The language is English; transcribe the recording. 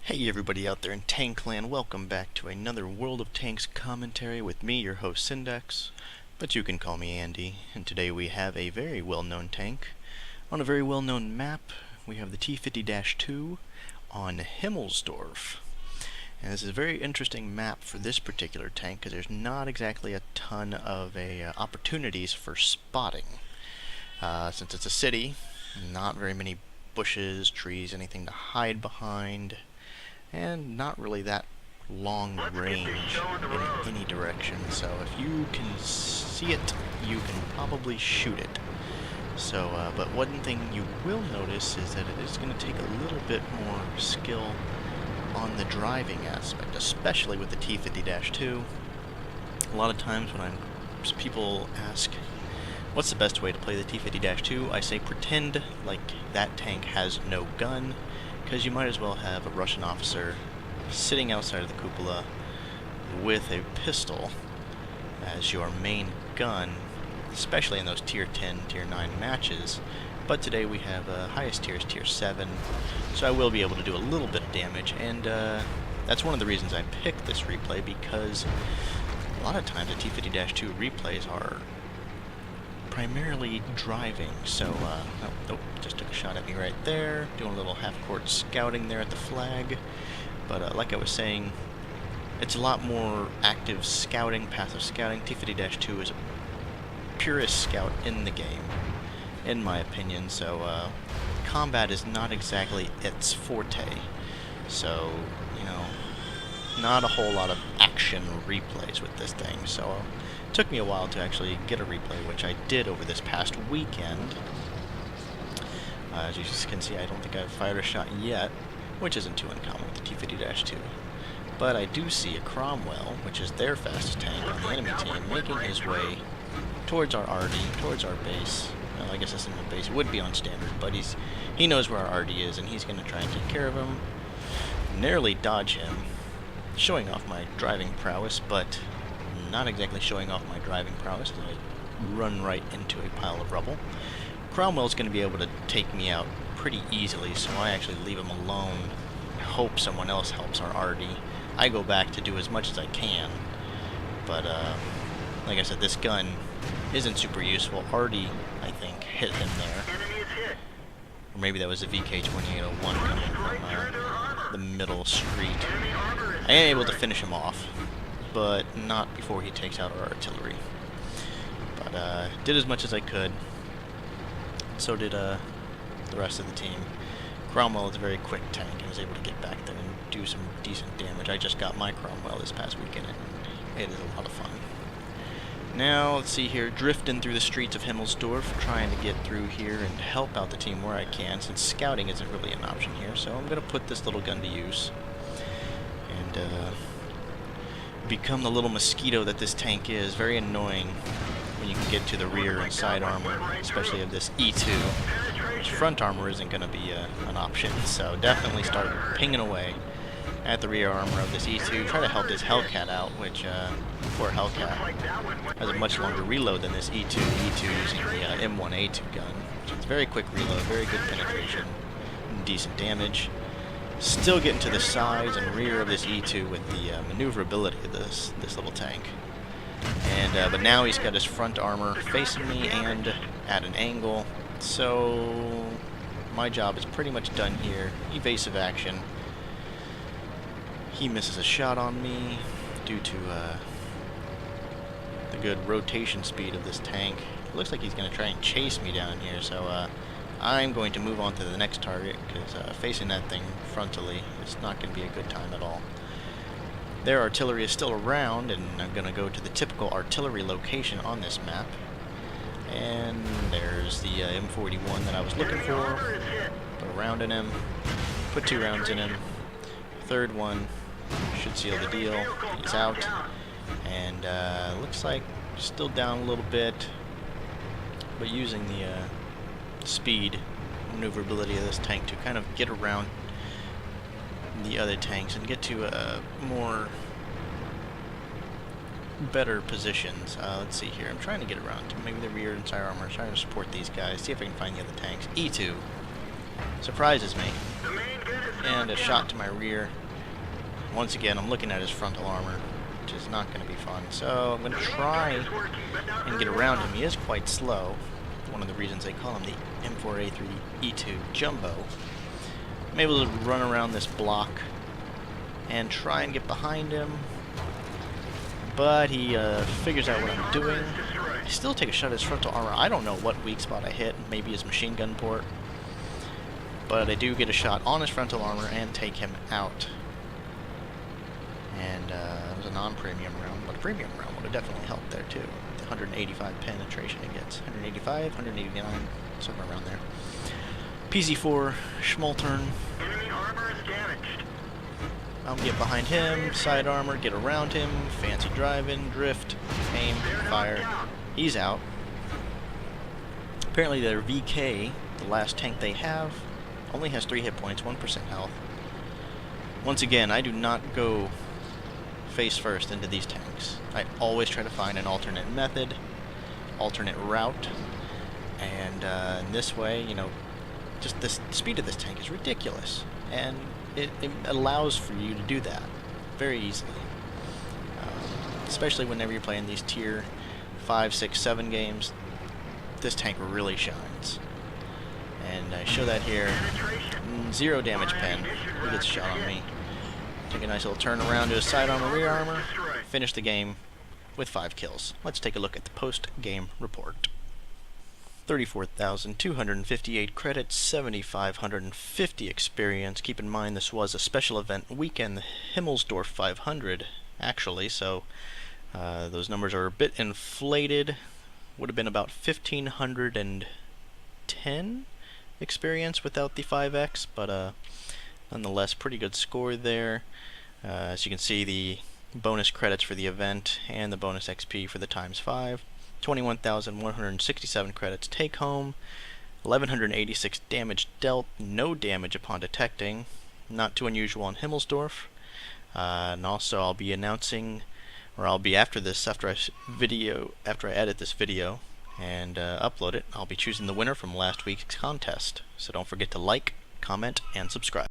Hey everybody out there in Tankland, welcome back to another World of Tanks commentary with me, your host Syndex, but you can call me Andy, and today we have a very well-known tank on a very well-known map. We have the T-50-2 on Himmelsdorf, and this is a very interesting map for this particular tank because there's not exactly a ton of opportunities for spotting. Since it's a city, not very many bushes, trees, anything to hide behind, and not really that long range in any direction. So if you can see it, you can probably shoot it. So, but one thing you will notice is that it is going to take a little bit more skill on the driving aspect, especially with the T-50-2. A lot of times when people ask, what's the best way to play the T-50-2? I say pretend like that tank has no gun, because you might as well have a Russian officer sitting outside of the cupola with a pistol as your main gun, especially in those tier 10, tier 9 matches. But today we have highest tier is tier 7, so I will be able to do a little bit of damage, and that's one of the reasons I picked this replay, because a lot of times the T-50-2 replays are primarily driving. So, oh, just took a shot at me right there, doing a little half-court scouting there at the flag. But like I was saying, it's a lot more active scouting, passive scouting. T-50-2 is a purest scout in the game, in my opinion, so combat is not exactly its forte. So, you know, not a whole lot of action replays with this thing, so it took me a while to actually get a replay, which I did over this past weekend. As you can see, I don't think I've fired a shot yet, which isn't too uncommon with the T-50-2. But I do see a Cromwell, which is their fastest tank on the enemy team, making his way towards our RD, towards our base. Well, I guess this isn't a base, it would be on standard, but he knows where our RD is, and he's going to try and take care of him. Narrowly dodge him, showing off my driving prowess, but not exactly showing off my driving prowess as I run right into a pile of rubble. Cromwell's going to be able to take me out pretty easily, so I actually leave him alone, hope someone else helps our RD. I go back to do as much as I can, but like I said, this gun isn't super useful. RD, I think, hit him there. Or maybe that was a VK-2801 coming from the middle street. I am able to finish him off, but not before he takes out our artillery. But did as much as I could. So did the rest of the team. Cromwell is a very quick tank and was able to get back there and do some decent damage. I just got my Cromwell this past weekend, and it is a lot of fun. Now, let's see here, drifting through the streets of Himmelsdorf, trying to get through here and help out the team where I can, since scouting isn't really an option here. So I'm going to put this little gun to use and become the little mosquito that this tank is. Very annoying when you can get to the rear and side armor, especially of this E2. Which front armor isn't going to be an option, so definitely start pinging away at the rear armor of this E2. Try to help this Hellcat out, which, poor Hellcat, has a much longer reload than this E2. E2 using the M1A2 gun. So it's very quick reload, very good penetration, and decent damage. Still getting to the sides and rear of this E2 with the maneuverability of this little tank. And but now he's got his front armor facing me and at an angle, so my job is pretty much done here. Evasive action. He misses a shot on me due to the good rotation speed of this tank. It looks like he's going to try and chase me down here, so I'm going to move on to the next target, because facing that thing frontally is not going to be a good time at all. Their artillery is still around, and I'm going to go to the typical artillery location on this map. And there's the M41 that I was looking for. Put a round in him, put 2 rounds in him. Third one should seal the deal. He's out, and looks like still down a little bit, but using the speed, maneuverability of this tank to kind of get around the other tanks and get to more better positions. Let's see here. I'm trying to get around to maybe the rear and side armor, trying to support these guys, see if I can find the other tanks. E2 surprises me. and a shot to my rear. Once again, I'm looking at his frontal armor, which is not going to be fun. So I'm going to try and get around him. He is quite slow. One of the reasons they call him the M4A3E2 Jumbo. I'm able to run around this block and try and get behind him, but he figures out what I'm doing. I still take a shot at his frontal armor. I don't know what weak spot I hit, maybe his machine gun port, but I do get a shot on his frontal armor and take him out. And it was a non-premium round, but a premium round would have definitely helped there too. The 185 penetration it gets. 185, 189, somewhere around there. PZ4, Schmoltern. Enemy armor is damaged. I'll get behind him, side armor, get around him, fancy driving, drift, aim, fire. He's out. Apparently their VK, the last tank they have, only has 3 hit points, 1% health. Once again, I do not go face first into these tanks. I always try to find an alternate method, alternate route, and in this way, you know, just the speed of this tank is ridiculous, and it allows for you to do that very easily, especially whenever you're playing these tier 5, 6, 7 games. This tank really shines, and I show that here. 0 damage pen. He gets shot on me. Take a nice little turn around to his side armor, rear armor, finish the game with 5 kills. Let's take a look at the post-game report. 34,258 credits, 7,550 experience. Keep in mind this was a special event weekend, the Himmelsdorf 500, actually, so those numbers are a bit inflated. Would have been about 1,510 experience without the 5x, but nonetheless, pretty good score there. As you can see, the bonus credits for the event and the bonus XP for the ×5. 21,167 credits take home, 1,186 damage dealt, no damage upon detecting, not too unusual on Himmelsdorf. And also I'll be announcing, or I'll be after this, after I edit this video and upload it, I'll be choosing the winner from last week's contest. So don't forget to like, comment, and subscribe.